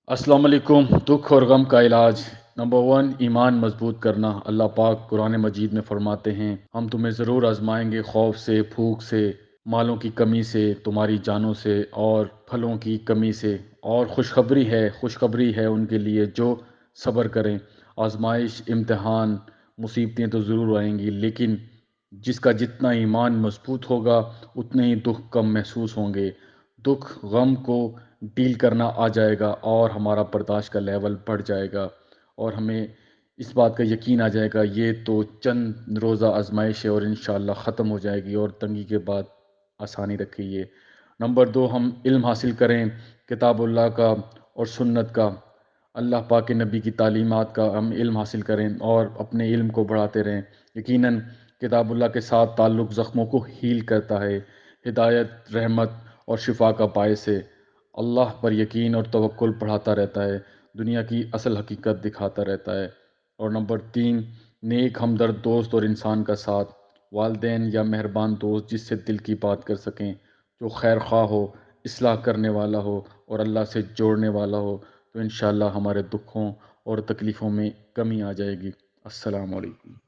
अस्सलाम वालेकुम। दुख और गम का इलाज नंबर वन, ईमान मजबूत करना। अल्लाह पाक कुरान मजीद में फरमाते हैं, हम तुम्हें ज़रूर आजमाएंगे, खौफ से, भूख से, मालों की कमी से, तुम्हारी जानों से और फलों की कमी से। और खुशखबरी है उनके लिए जो सब्र करें। आजमाइश, इम्तिहान, मुसीबतें तो ज़रूर आएंगी, लेकिन जिसका जितना ईमान मजबूत होगा उतने ही दुख कम महसूस होंगे। दुख गम को डील करना आ जाएगा और हमारा बर्दाश्त का लेवल बढ़ जाएगा, और हमें इस बात का यकीन आ जाएगा ये तो चंद रोज़ा आजमाइश है और इंशाअल्लाह ख़त्म हो जाएगी और तंगी के बाद आसानी रखेगी ये। नंबर दो, हम इल्म हासिल करें किताबुल्लाह का और सुन्नत का। अल्लाह पाक के नबी की तालीमात का हम इल्म हासिल करें और अपने इल्म को बढ़ाते रहें। यकीनन किताबुल्लाह के साथ ताल्लुक़ ज़ख्मों को हील करता है, हिदायत, रहमत और शिफा का बायस है। अल्लाह पर यकीन और तवक्कुल बढ़ाता रहता है, दुनिया की असल हकीकत दिखाता रहता है। और नंबर तीन, नेक हमदर्द दोस्त और इंसान का साथ। वालदेन या मेहरबान दोस्त जिससे दिल की बात कर सकें, जो खैर ख्वाह हो, इस्लाह करने वाला हो और अल्लाह से जोड़ने वाला हो, तो इंशाअल्लाह हमारे दुखों और तकलीफ़ों में कमी आ जाएगी। अस्सलाम वालेकुम।